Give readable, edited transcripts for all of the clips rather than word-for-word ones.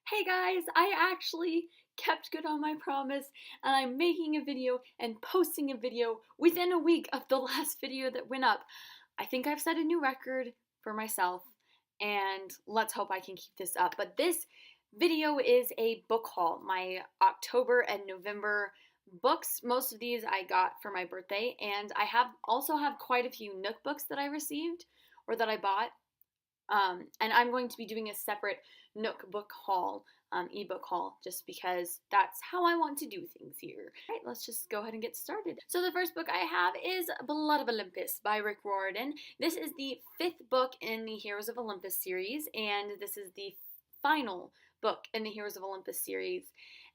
Hey guys, I actually kept good on my promise and I'm making a video and posting a video within a week of the last video that went up. I think I've set a new record for myself and let's hope I can keep this up. But this video is a book haul, my October and November books. Most of these I got for my birthday, and I also have quite a few Nook books that I received or that I bought. And I'm going to be doing a separate Nook book haul, ebook haul, just because that's how I want to do things here. All right, let's just go ahead and get started. So the first book I have is Blood of Olympus by Rick Riordan. This is the 5th book in the Heroes of Olympus series, and this is the final book in the Heroes of Olympus series.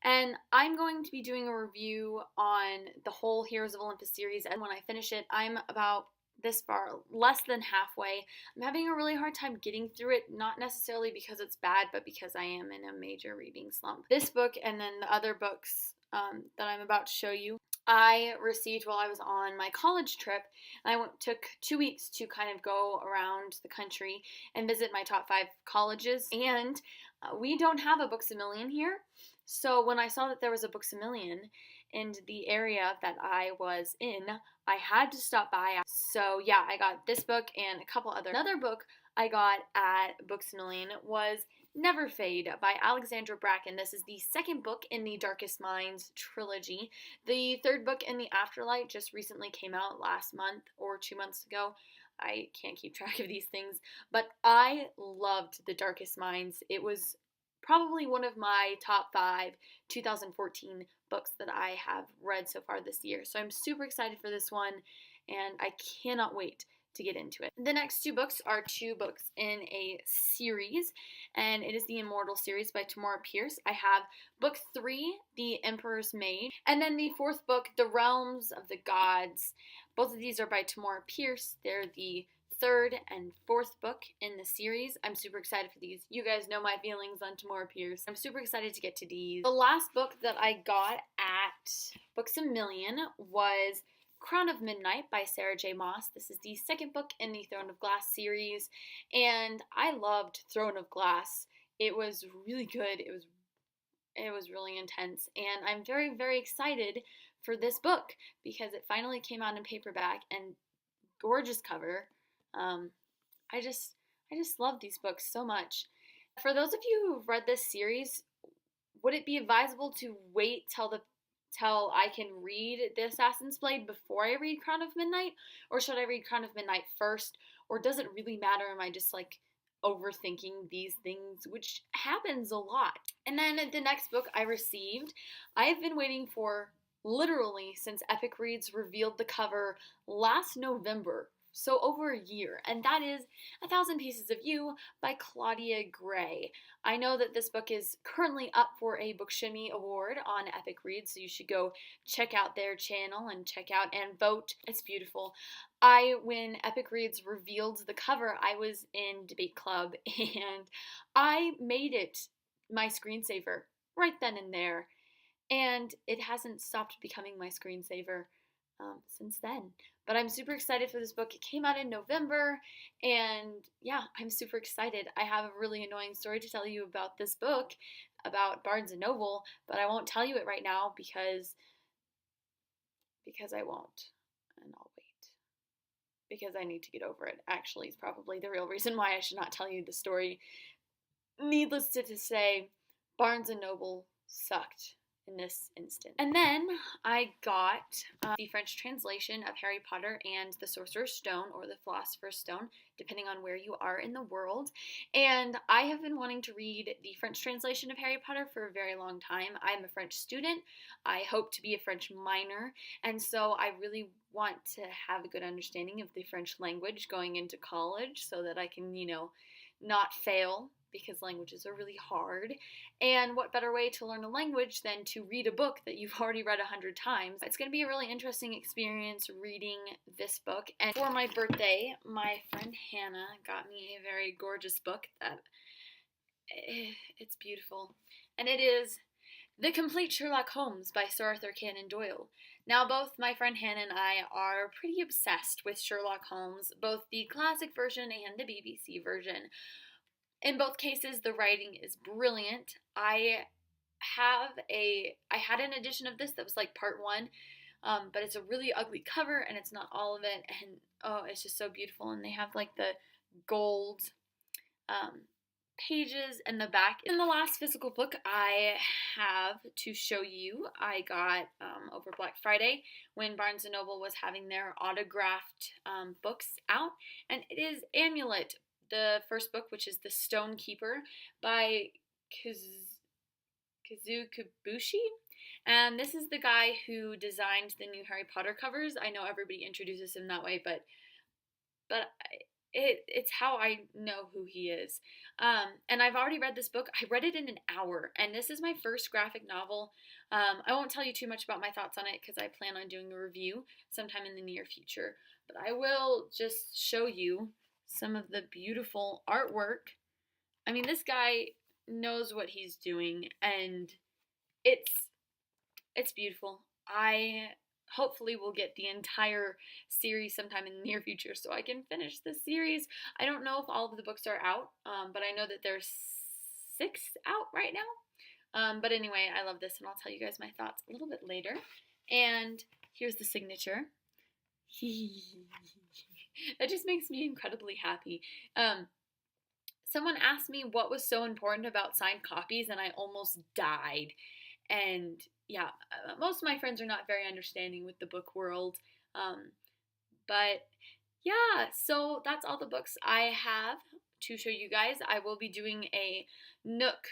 And I'm going to be doing a review on the whole Heroes of Olympus series, and when I finish it, I'm about this far, less than halfway. I'm having a really hard time getting through it, not necessarily because it's bad, but because I am in a major reading slump. This book and then the other books that I'm about to show you, I received while I was on my college trip. And I took 2 weeks to kind of go around the country and visit my top 5 colleges. And we don't have a Books-A-Million here. So when I saw that there was a Books-A-Million in the area that I was in, I had to stop by. So yeah, I got this book and a couple other. Another book I got at Books-A-Million was Never Fade by Alexandra Bracken. This is the 2nd book in the Darkest Minds trilogy. The 3rd book in the Afterlight just recently came out last month or 2 months ago. I can't keep track of these things, but I loved The Darkest Minds. It was probably one of my top 5 2014 books that I have read so far this year. So I'm super excited for this one, and I cannot wait to get into it. The next 2 books are 2 books in a series, and it is the Immortal Series by Tamora Pierce. I have book 3, The Emperor's Maid, and then the 4th book, The Realms of the Gods. Both of these are by Tamora Pierce. They're the 3rd and 4th book in the series. I'm super excited for these. You guys know my feelings on Tamora Pierce. I'm super excited to get to these. The last book that I got at Books-A-Million was Crown of Midnight by Sarah J. Maas. This is the 2nd book in the Throne of Glass series, and I loved Throne of Glass. It was really good. It was really intense, and I'm very, very excited for this book because it finally came out in paperback and gorgeous cover. I just love these books so much. For those of you who've read this series, would it be advisable to wait till I can read The Assassin's Blade before I read Crown of Midnight? Or should I read Crown of Midnight first? Or does it really matter? Am I just like overthinking these things, which happens a lot? And then the next book I received, I have been waiting for literally since Epic Reads revealed the cover last November. So over a year, and that is 1,000 Pieces of You by Claudia Gray. I know that this book is currently up for a Book Shimmy Award on Epic Reads, so you should go check out their channel and check out and vote. It's beautiful. When Epic Reads revealed the cover, I was in debate club, and I made it my screensaver right then and there, and it hasn't stopped becoming my screensaver since then. But I'm super excited for this book. It came out in November, and yeah, I'm super excited. I have a really annoying story to tell you about this book, about Barnes & Noble, but I won't tell you it right now because I won't, and I'll wait. Because I need to get over it, actually, is probably the real reason why I should not tell you the story. Needless to say, Barnes & Noble sucked in this instant. And then I got the French translation of Harry Potter and the Sorcerer's Stone, or the Philosopher's Stone, depending on where you are in the world. And I have been wanting to read the French translation of Harry Potter for a very long time. I'm a French student. I hope to be a French minor, and so I really want to have a good understanding of the French language going into college so that I can, not fail, because languages are really hard. And what better way to learn a language than to read a book that you've already read 100 times? It's going to be a really interesting experience reading this book. And for my birthday, my friend Hannah got me a very gorgeous book that it's beautiful. And it is The Complete Sherlock Holmes by Sir Arthur Conan Doyle. Now, both my friend Hannah and I are pretty obsessed with Sherlock Holmes, both the classic version and the BBC version. In both cases, the writing is brilliant. I had an edition of this that was like part one, but it's a really ugly cover and it's not all of it. And oh, it's just so beautiful. And they have like the gold um, pages in the back. In the last physical book I have to show you, I got over Black Friday when Barnes & Noble was having their autographed books out, and it is Amulet, the first book, which is The Stone Keeper by Kazuo Kibushi. And this is the guy who designed the new Harry Potter covers. I know everybody introduces him that way, but it's how I know who he is. And I've already read this book. I read it in an hour, and this is my first graphic novel. I won't tell you too much about my thoughts on it because I plan on doing a review sometime in the near future. But I will just show you some of the beautiful artwork. I mean, this guy knows what he's doing, and it's beautiful. I hopefully will get the entire series sometime in the near future so I can finish this series. I don't know if all of the books are out, but I know that there's 6 out right now. But anyway, I love this, and I'll tell you guys my thoughts a little bit later. And here's the signature. That just makes me incredibly happy. Someone asked me what was so important about signed copies, and I almost died. And yeah, most of my friends are not very understanding with the book world. But yeah, so that's all the books I have to show you guys. I will be doing a Nook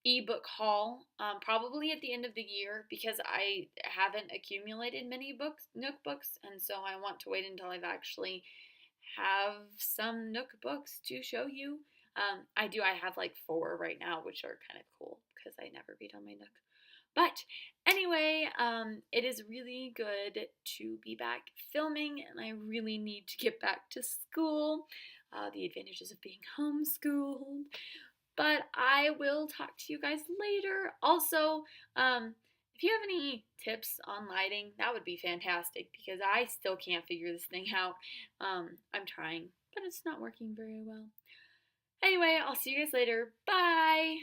ebook haul probably at the end of the year because I haven't accumulated many Nook books, and so I want to wait until I've actually have some Nook books to show you. I have like 4 right now, which are kind of cool because I never read on my Nook. But anyway, it is really good to be back filming, and I really need to get back to school. The advantages of being homeschooled. But I will talk to you guys later. Also, if you have any tips on lighting, that would be fantastic because I still can't figure this thing out. I'm trying, but it's not working very well. Anyway, I'll see you guys later. Bye!